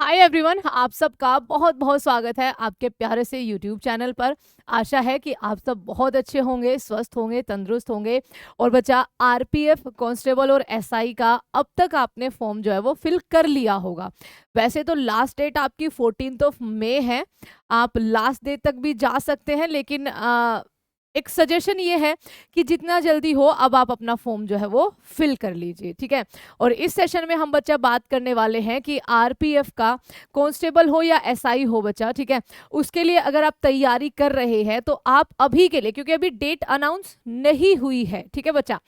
Hi everyone, आप सबका बहुत बहुत स्वागत है आपके प्यारे से यूट्यूब चैनल पर। आशा है कि आप सब बहुत अच्छे होंगे, स्वस्थ होंगे, तंदुरुस्त होंगे। और बच्चा, आरपीएफ कांस्टेबल और एसआई का अब तक आपने फॉर्म जो है वो फिल कर लिया होगा। वैसे तो लास्ट डेट आपकी 14 मई है। आप लास्ट डेट तक भी जा सकते हैं, लेकिन एक सजेशन ये है कि जितना जल्दी हो अब आप अपना फॉर्म जो है वो फिल कर लीजिए, ठीक है। और इस सेशन में हम बच्चा बात करने वाले हैं कि आरपीएफ का कांस्टेबल हो या एसआई हो बच्चा, ठीक है, उसके लिए अगर आप तैयारी कर रहे हैं तो आप अभी के लिए, क्योंकि अभी डेट अनाउंस नहीं हुई है, ठीक है बच्चा,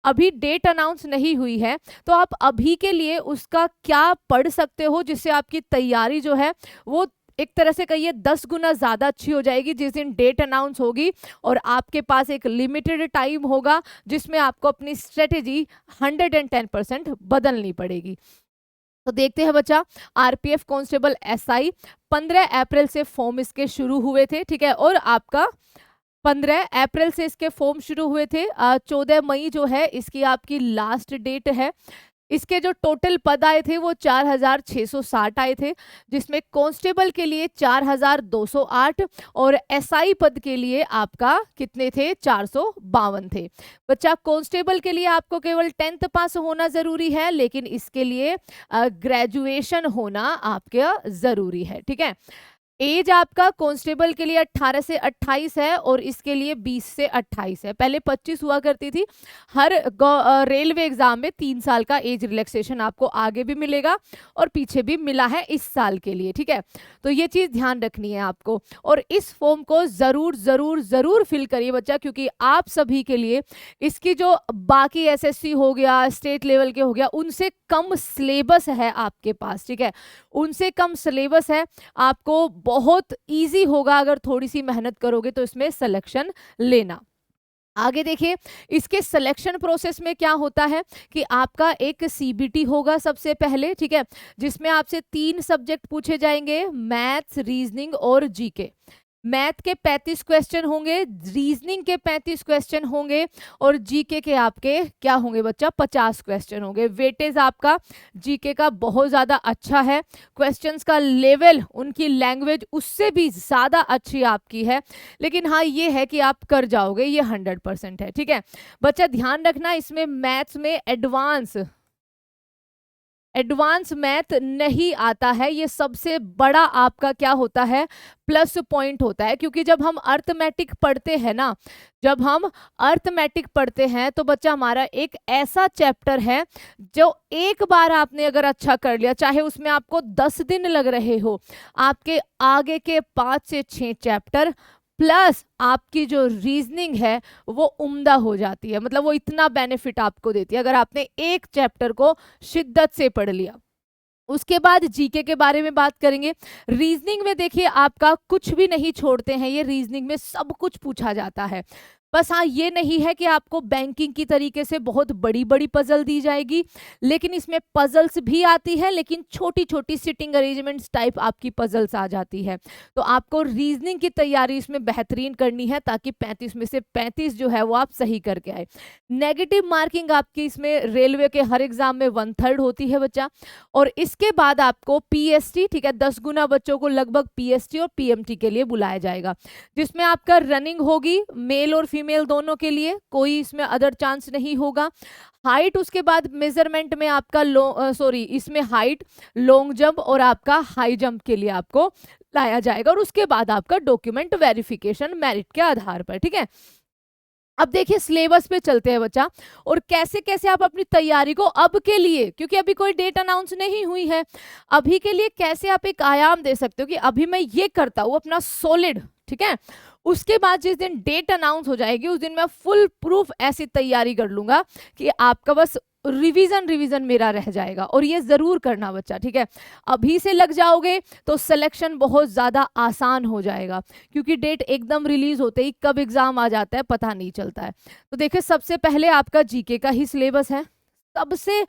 अभी डेट अनाउंस नहीं हुई है, तो आप अभी के लिए उसका क्या पढ़ सकते हो जिससे आपकी तैयारी जो है वो एक तरह से कहिए 10 गुना ज्यादा अच्छी हो जाएगी जिस दिन डेट अनाउंस होगी। और आपके पास एक लिमिटेड टाइम होगा जिसमें आपको अपनी स्ट्रेटेजी 110% बदलनी पड़ेगी। तो देखते हैं बच्चा, आरपीएफ कांस्टेबल एसआई 15 अप्रैल से फॉर्म इसके शुरू हुए थे, ठीक है। और आपका 15 अप्रैल से इसके फॉर्म शुरू हुए थे। 14 मई जो है इसकी आपकी लास्ट डेट है। इसके जो टोटल पद आए थे वो 4,660 आए थे, जिसमें कांस्टेबल के लिए 4,208 और एसआई पद के लिए आपका कितने थे, 452 थे। बच्चा, कांस्टेबल के लिए आपको केवल 10th पास होना जरूरी है, लेकिन इसके लिए ग्रेजुएशन होना आपका जरूरी है, ठीक है। एज आपका कांस्टेबल के लिए 18 से 28 है और इसके लिए 20 से 28 है। पहले 25 हुआ करती थी। हर रेलवे एग्जाम में 3 साल का एज रिलैक्सेशन आपको आगे भी मिलेगा और पीछे भी मिला है इस साल के लिए, ठीक है। तो ये चीज ध्यान रखनी है आपको। और इस फॉर्म को जरूर जरूर जरूर फिल करिए बच्चा, क्योंकि आप सभी के लिए इसकी जो बाकी एसएससी हो गया, स्टेट लेवल के हो गया, उनसे कम सिलेबस है आपके पास, ठीक है। उनसे कम सिलेबस है, आपको बहुत इजी होगा अगर थोड़ी सी मेहनत करोगे तो इसमें सिलेक्शन लेना। आगे देखिए, इसके सिलेक्शन प्रोसेस में क्या होता है कि आपका एक सीबीटी होगा सबसे पहले, ठीक है, जिसमें आपसे 3 सब्जेक्ट पूछे जाएंगे, मैथ्स, रीजनिंग और जीके। मैथ के 35 क्वेश्चन होंगे, रीजनिंग के 35 क्वेश्चन होंगे और जीके के आपके क्या होंगे बच्चा, 50 क्वेश्चन होंगे। वेटेज आपका जीके का बहुत ज्यादा अच्छा है, क्वेश्चंस का लेवल, उनकी लैंग्वेज उससे भी ज्यादा अच्छी आपकी है। लेकिन हाँ, ये है कि आप कर जाओगे, ये 100% है, ठीक है। बच्चा ध्यान रखना, इसमें मैथ्स में एडवांस मैथ नहीं आता है। ये सबसे बड़ा आपका क्या होता है, प्लस पॉइंट होता है। क्योंकि जब हम अर्थमेटिक पढ़ते हैं ना, जब हम अर्थमेटिक पढ़ते हैं तो बच्चा हमारा एक ऐसा चैप्टर है जो एक बार आपने अगर अच्छा कर लिया, चाहे उसमें आपको 10 दिन लग रहे हो, आपके आगे के 5 से 6 चैप्टर प्लस आपकी जो रीजनिंग है वो उम्दा हो जाती है। मतलब वो इतना बेनिफिट आपको देती है अगर आपने एक चैप्टर को शिद्दत से पढ़ लिया। उसके बाद जीके के बारे में बात करेंगे। रीजनिंग में देखिए, आपका कुछ भी नहीं छोड़ते हैं, ये रीजनिंग में सब कुछ पूछा जाता है। बस हाँ, ये नहीं है कि आपको बैंकिंग की तरीके से बहुत बड़ी बड़ी पजल दी जाएगी, लेकिन इसमें पजल्स भी आती है, लेकिन छोटी छोटी सिटिंग अरेंजमेंट्स टाइप आपकी पजल्स आ जाती है। तो आपको रीजनिंग की तैयारी इसमें बेहतरीन करनी है ताकि 35 में से 35 जो है वो आप सही करके आए। नेगेटिव मार्किंग आपकी इसमें रेलवे के हर एग्जाम में 1/3 होती है बच्चा। और इसके बाद आपको पीएसटी, ठीक है, 10 गुना बच्चों को लगभग पीएसटी और पीएमटी के लिए बुलाया जाएगा, जिसमें आपका रनिंग होगी मेल और फीमेल दोनों के लिए, कोई इसमें अदर चांस नहीं होगा। हाइट, उसके बाद मेजरमेंट में आपका इसमें हाइट, लॉन्ग जंप और आपका हाई जंप के लिए आपको लाया जाएगा। और उसके बाद आपका डॉक्यूमेंट वेरिफिकेशन मेरिट के आधार पर, ठीक है। अब देखिए, सिलेबस पे चलते हैं बच्चा, और कैसे कैसे आप अपनी तैयारी को अब के लिए, क्योंकि अभी कोई डेट अनाउंस नहीं हुई है, अभी के लिए कैसे आप एक आयाम दे सकते हो कि अभी मैं ये करता हूं अपना सॉलिड, ठीक है। उसके बाद जिस दिन डेट अनाउंस हो जाएगी उस दिन मैं फुल प्रूफ ऐसी तैयारी कर लूंगा कि आपका बस रिवीजन रिवीजन मेरा रह जाएगा। और ये जरूर करना बच्चा, ठीक है। अभी से लग जाओगे तो सिलेक्शन बहुत ज्यादा आसान हो जाएगा, क्योंकि डेट एकदम रिलीज होते ही कब एग्जाम आ जाता है पता नहीं चलता है। तो देखिए, सबसे पहले आपका जीके का ही सिलेबस है। सबसे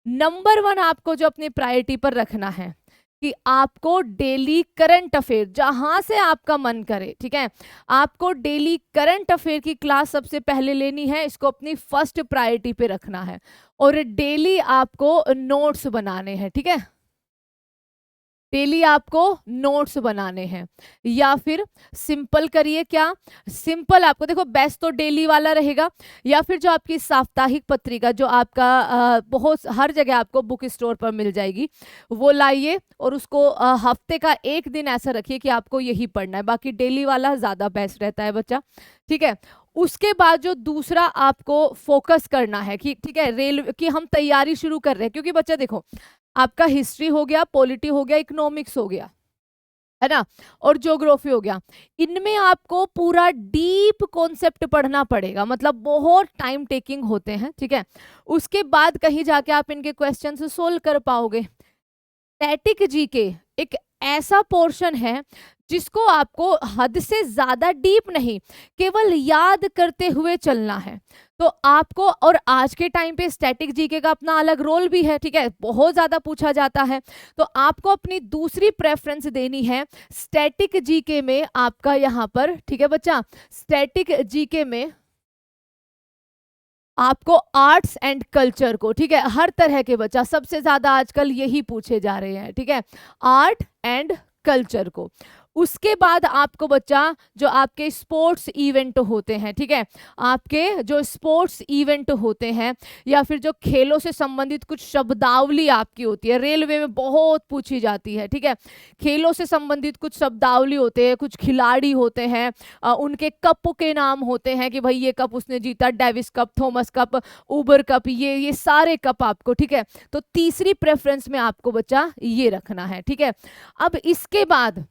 नंबर 1 आपको जो अपनी प्रायोरिटी पर रखना है कि आपको डेली करंट अफेयर, जहां से आपका मन करे, ठीक है, आपको डेली करंट अफेयर की क्लास सबसे पहले लेनी है। इसको अपनी फर्स्ट प्रायोरिटी पे रखना है और डेली आपको नोट्स बनाने हैं, ठीक है। डेली आपको नोट्स बनाने हैं, या फिर सिंपल करिए, क्या सिंपल आपको देखो बेस्ट तो डेली वाला रहेगा, या फिर जो आपकी साप्ताहिक पत्रिका जो आपका बहुत हर जगह आपको बुक स्टोर पर मिल जाएगी, वो लाइए और उसको हफ्ते का एक दिन ऐसा रखिए कि आपको यही पढ़ना है, बाकी डेली वाला ज़्यादा बेस्ट रहता है बच्चा, ठीक है। उसके बाद जो दूसरा आपको फोकस करना है कि ठीक है रेलवे की हम तैयारी शुरू कर रहे हैं, क्योंकि बच्चा देखो आपका हिस्ट्री हो गया, पॉलिटी हो गया, इकोनॉमिक्स हो गया, है ना, और ज्योग्राफी हो गया, इनमें आपको पूरा डीप कॉन्सेप्ट पढ़ना पड़ेगा, मतलब बहुत टाइम टेकिंग होते हैं, ठीक है। उसके बाद कहीं जाके आप इनके क्वेश्चन सोल्व कर पाओगे। स्टैटिक जीके एक ऐसा पोर्शन है जिसको आपको हद से ज्यादा डीप नहीं, केवल याद करते हुए चलना है। तो आपको, और आज के टाइम पे स्टैटिक जीके का अपना अलग रोल भी है, ठीक है, बहुत ज्यादा पूछा जाता है, तो आपको अपनी दूसरी प्रेफरेंस देनी है स्टैटिक जीके में आपका यहाँ पर, ठीक है बच्चा, स्टैटिक जीके में आपको आर्ट्स एंड कल्चर को, ठीक है, हर तरह के बच्चा सबसे ज्यादा आजकल यही पूछे जा रहे हैं, ठीक है, आर्ट एंड कल्चर को। उसके बाद आपको बच्चा जो आपके स्पोर्ट्स इवेंट होते हैं, ठीक है, आपके जो स्पोर्ट्स इवेंट होते हैं या फिर जो खेलों से संबंधित कुछ शब्दावली आपकी होती है, रेलवे में बहुत पूछी जाती है, ठीक है, खेलों से संबंधित कुछ शब्दावली होते हैं, कुछ खिलाड़ी होते हैं, उनके कप के नाम होते हैं कि भाई ये कप उसने जीता, डेविस कप, थॉमस कप, उबर कप, ये सारे कप आपको, ठीक है। तो तीसरी प्रेफरेंस में आपको बच्चा ये रखना है, ठीक है। अब इसके बाद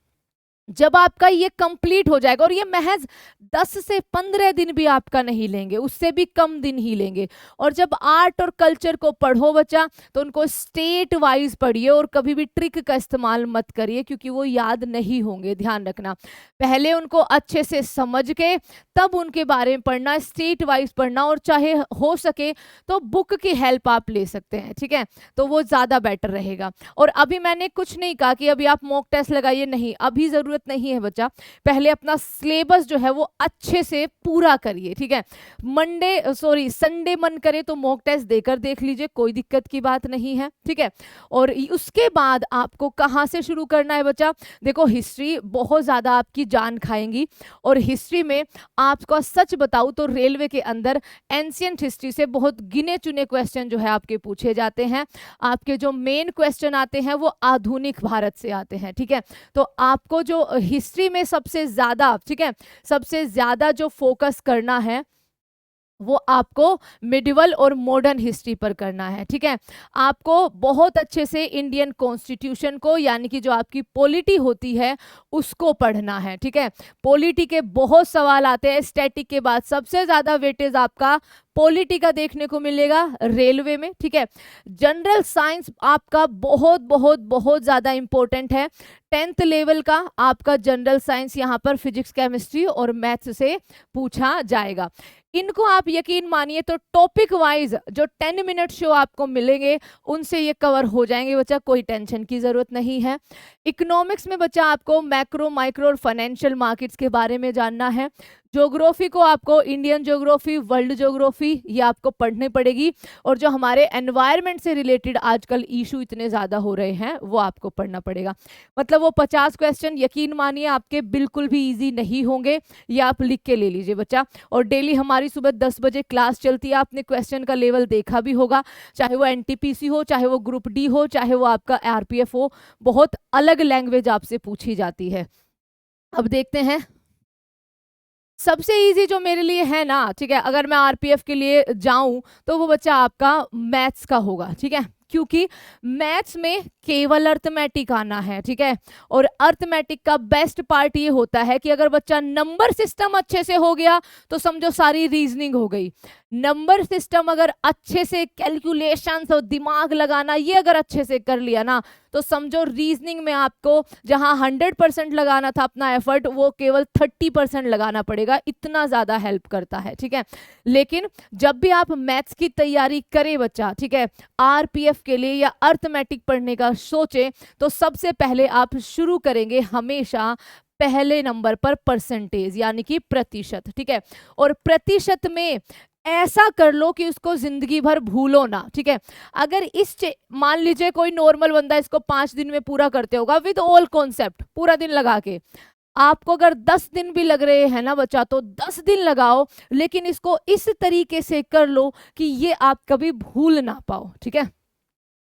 जब आपका ये कंप्लीट हो जाएगा, और ये महज 10 से 15 दिन भी आपका नहीं लेंगे, उससे भी कम दिन ही लेंगे, और जब आर्ट और कल्चर को पढ़ो बच्चा तो उनको स्टेट वाइज पढ़िए, और कभी भी ट्रिक का इस्तेमाल मत करिए क्योंकि वो याद नहीं होंगे, ध्यान रखना। पहले उनको अच्छे से समझ के तब उनके बारे में पढ़ना, स्टेट वाइज पढ़ना, और चाहे हो सके तो बुक की हेल्प आप ले सकते हैं, ठीक है, तो वो ज़्यादा बेटर रहेगा। और अभी मैंने कुछ नहीं कहा कि अभी आप मॉक टेस्ट लगाइए, नहीं, अभी ज़रूरत नहीं है बच्चा, पहले अपना सिलेबस जो है वो अच्छे से पूरा करिए, ठीक है। संडे मन करे तो मॉक टेस्ट देकर देख लीजिए, कोई दिक्कत की बात नहीं है, ठीक है। और उसके बाद आपको कहाँ से शुरू करना है बच्चा, देखो हिस्ट्री बहुत ज़्यादा आपकी जान खाएंगी, और हिस्ट्री में आपको सच बताऊँ तो रेलवे के अंदर एंशियंट हिस्ट्री से बहुत गिने चुने क्वेश्चन जो है आपके पूछे जाते हैं। आपके जो मेन क्वेश्चन आते हैं वो आधुनिक भारत से आते हैं, ठीक है। तो आपको जो हिस्ट्री में सबसे ज्यादा, ठीक है, सबसे ज्यादा जो फोकस करना है वो आपको मिडिवल और मॉडर्न हिस्ट्री पर करना है, ठीक है। आपको बहुत अच्छे से इंडियन कॉन्स्टिट्यूशन को, यानी कि जो आपकी पॉलिटी होती है उसको पढ़ना है, ठीक है। पॉलिटी के बहुत सवाल आते हैं, स्टैटिक के बाद सबसे ज्यादा वेटेज आपका पॉलिटी का देखने को मिलेगा रेलवे में, ठीक है। जनरल साइंस आपका बहुत बहुत बहुत ज्यादा इंपॉर्टेंट है, 10th लेवल का आपका जनरल साइंस यहाँ पर फिजिक्स, केमिस्ट्री और मैथ्स से पूछा जाएगा। इनको आप यकीन मानिए तो टॉपिक वाइज जो 10 मिनट शो आपको मिलेंगे उनसे ये कवर हो जाएंगे बच्चा, कोई टेंशन की जरूरत नहीं है। इकोनॉमिक्स में बच्चा आपको मैक्रो, माइक्रो और फाइनेंशियल मार्केट्स के बारे में जानना है। ज्योग्राफी को आपको इंडियन ज्योग्राफी, वर्ल्ड ज्योग्राफी ये आपको पढ़नी पड़ेगी, और जो हमारे एनवायरनमेंट से रिलेटेड आजकल इशू इतने ज़्यादा हो रहे हैं वो आपको पढ़ना पड़ेगा। मतलब वो 50 क्वेश्चन यकीन मानिए आपके बिल्कुल भी इजी नहीं होंगे, ये आप लिख के ले लीजिए बच्चा। और डेली हमारी सुबह 10 बजे क्लास चलती है, आपने क्वेश्चन का लेवल देखा भी होगा, चाहे वो एनटीपीसी हो, चाहे वो ग्रुप डी हो, चाहे वो आपका आरपीएफ हो, बहुत अलग लैंग्वेज आपसे पूछी जाती है। अब देखते हैं सबसे इजी जो मेरे लिए है ना, ठीक है, अगर मैं आरपीएफ के लिए जाऊं तो वो बच्चा आपका मैथ्स का होगा, ठीक है, क्योंकि मैथ्स में केवल अर्थमेटिक आना है, ठीक है। और अर्थमेटिक का बेस्ट पार्ट ये होता है कि अगर बच्चा नंबर सिस्टम अच्छे से हो गया तो समझो सारी रीजनिंग हो गई। नंबर सिस्टम अगर अच्छे से, कैलकुलेशंस और दिमाग लगाना ये अगर अच्छे से कर लिया ना तो समझो रीजनिंग में आपको जहां 100% लगाना था अपना एफर्ट, वो केवल 30% लगाना पड़ेगा, इतना ज्यादा हेल्प करता है, ठीक है। लेकिन जब भी आप मैथ्स की तैयारी करें बच्चा, ठीक है, आरपीएफ के लिए या अर्थमेटिक पढ़ने का सोचे तो सबसे पहले आप शुरू करेंगे हमेशा पहले नंबर पर परसेंटेज, यानी कि प्रतिशत, ठीक है। और प्रतिशत में ऐसा कर लो कि उसको जिंदगी भर भूलो ना, ठीक है। अगर मान लीजिए कोई नॉर्मल बंदा इसको 5 दिन में पूरा करते होगा विद ऑल कॉन्सेप्ट, पूरा दिन लगा के। आपको अगर 10 दिन भी लग रहे हैं ना बच्चा, तो 10 दिन लगाओ, लेकिन इसको इस तरीके से कर लो कि ये आप कभी भूल ना पाओ, ठीक है।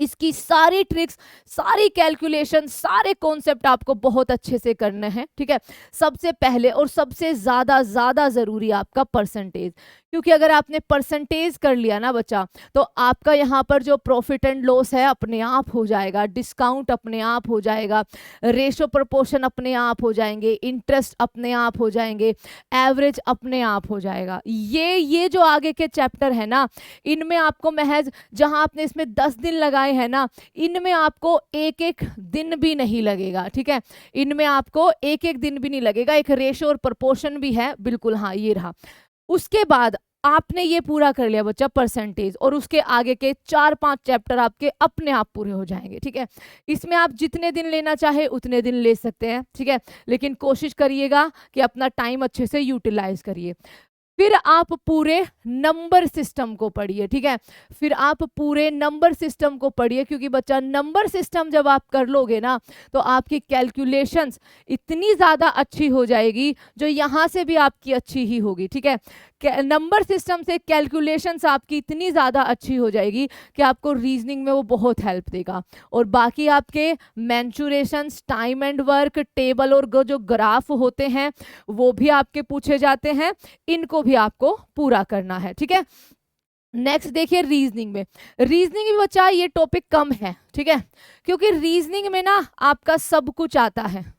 इसकी सारी ट्रिक्स, सारी कैलकुलेशन, सारे कॉन्सेप्ट आपको बहुत अच्छे से करने हैं, ठीक है। सबसे पहले और सबसे ज्यादा जरूरी आपका परसेंटेज, क्योंकि अगर आपने परसेंटेज कर लिया ना बच्चा, तो आपका यहाँ पर जो प्रॉफिट एंड लॉस है अपने आप हो जाएगा, डिस्काउंट अपने आप हो जाएगा, रेशो प्रोपोर्शन अपने आप हो जाएंगे, इंटरेस्ट अपने आप हो जाएंगे, एवरेज अपने आप हो जाएगा। ये जो आगे के चैप्टर है ना, इनमें आपको महज, जहां आपने इसमें 10 दिन लगाए हैं ना, इनमें आपको एक एक दिन भी नहीं लगेगा, ठीक है। इनमें आपको एक एक दिन भी नहीं लगेगा। एक रेशो और प्रोपोर्शन भी है, बिल्कुल, हाँ ये रहा। उसके बाद आपने ये पूरा कर लिया बच्चा परसेंटेज, और उसके आगे के 4-5 चैप्टर आपके अपने आप पूरे हो जाएंगे, ठीक है। इसमें आप जितने दिन लेना चाहे उतने दिन ले सकते हैं, ठीक है, लेकिन कोशिश करिएगा कि अपना टाइम अच्छे से यूटिलाइज करिए। फिर आप पूरे नंबर सिस्टम को पढ़िए, ठीक है। फिर आप पूरे नंबर सिस्टम को पढ़िए, क्योंकि बच्चा नंबर सिस्टम जब आप कर लोगे ना, तो आपकी कैलकुलेशंस इतनी ज़्यादा अच्छी हो जाएगी, जो यहाँ से भी आपकी अच्छी ही होगी, ठीक है। नंबर सिस्टम से कैलकुलेशंस आपकी इतनी ज़्यादा अच्छी हो जाएगी कि आपको रीजनिंग में वो बहुत हेल्प देगा। और बाकी आपके मेंचुरेशंस, टाइम एंड वर्क, टेबल और जो ग्राफ होते हैं वो भी आपके पूछे जाते हैं, इनको भी आपको पूरा करना है, ठीक है। नेक्स्ट देखिए रीजनिंग में। रीजनिंग में बच्चा ये टॉपिक कम है, ठीक है, क्योंकि रीजनिंग में ना आपका सब कुछ आता है।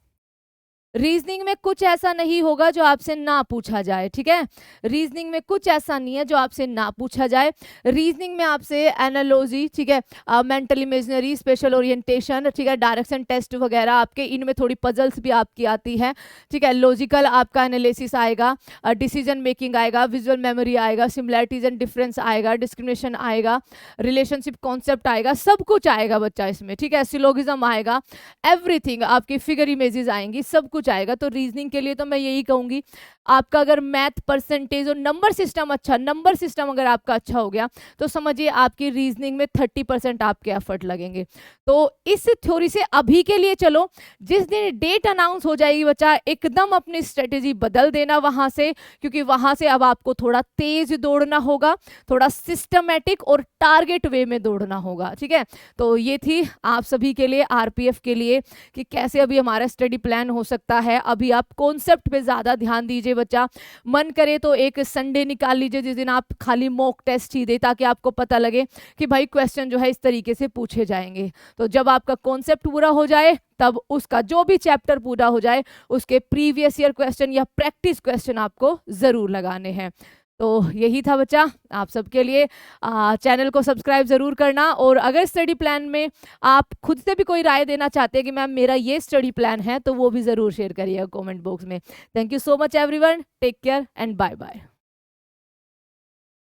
रीजनिंग में कुछ ऐसा नहीं होगा जो आपसे ना पूछा जाए, ठीक है। रीजनिंग में कुछ ऐसा नहीं है जो आपसे ना पूछा जाए। रीजनिंग में आपसे एनालॉजी, ठीक है, मेंटल इमेजनरी, स्पेशल ओरिएंटेशन, ठीक है, डायरेक्शन टेस्ट वगैरह आपके, इनमें थोड़ी पजल्स भी आपकी आती है, ठीक है। लॉजिकल आपका एनालिसिस आएगा, डिसीजन मेकिंग आएगा, विजुअल मेमोरी आएगा, सिमिलैरिटीज एंड डिफरेंस आएगा, डिस्क्रिमिनेशन आएगा, रिलेशनशिप कॉन्सेप्ट आएगा, सब कुछ आएगा बच्चा इसमें, ठीक है। सिलोगिज्म आएगा, एवरीथिंग, आपकी फिगर इमेजेस आएंगी, सब कुछ आएगा। तो रीजनिंग के लिए तो मैं यही कहूंगी, आपका अगर मैथ, परसेंटेज और नंबर सिस्टम अच्छा, नंबर सिस्टम अगर आपका अच्छा हो गया, तो समझिए आपकी रीजनिंग में 30% आपके एफर्ट लगेंगे। तो इस थ्योरी से अभी के लिए चलो, जिस दिन डेट अनाउंस हो जाएगी बच्चा, एकदम अपनी स्ट्रेटेजी बदल देना वहां से, क्योंकि वहां से अब आपको थोड़ा तेज दौड़ना होगा, थोड़ा सिस्टमेटिक और टारगेट वे में दौड़ना होगा, ठीक है। तो ये थी आप सभी के लिए, आरपीएफ के लिए, कि कैसे अभी हमारा स्टडी प्लान हो सकता है। अभी आप कॉन्सेप्ट पे ज्यादा ध्यान दीजिए बच्चा, मन करे तो एक संडे निकाल लीजिए जिस दिन आप खाली मॉक टेस्ट ही दे, ताकि आपको पता लगे कि भाई क्वेश्चन जो है इस तरीके से पूछे जाएंगे। तो जब आपका कॉन्सेप्ट पूरा हो जाए, तब उसका जो भी चैप्टर पूरा हो जाए, उसके प्रीवियस ईयर क्वेश्चन या प्रैक्टिस क्वेश्चन आपको जरूर लगाने हैं। तो यही था बच्चा आप सबके लिए। चैनल को सब्सक्राइब जरूर करना, और अगर स्टडी प्लान में आप खुद से भी कोई राय देना चाहते हैं कि मैम मेरा ये स्टडी प्लान है, तो वो भी जरूर शेयर करिएगा कमेंट बॉक्स में। Thank you so much everyone, take care and bye bye.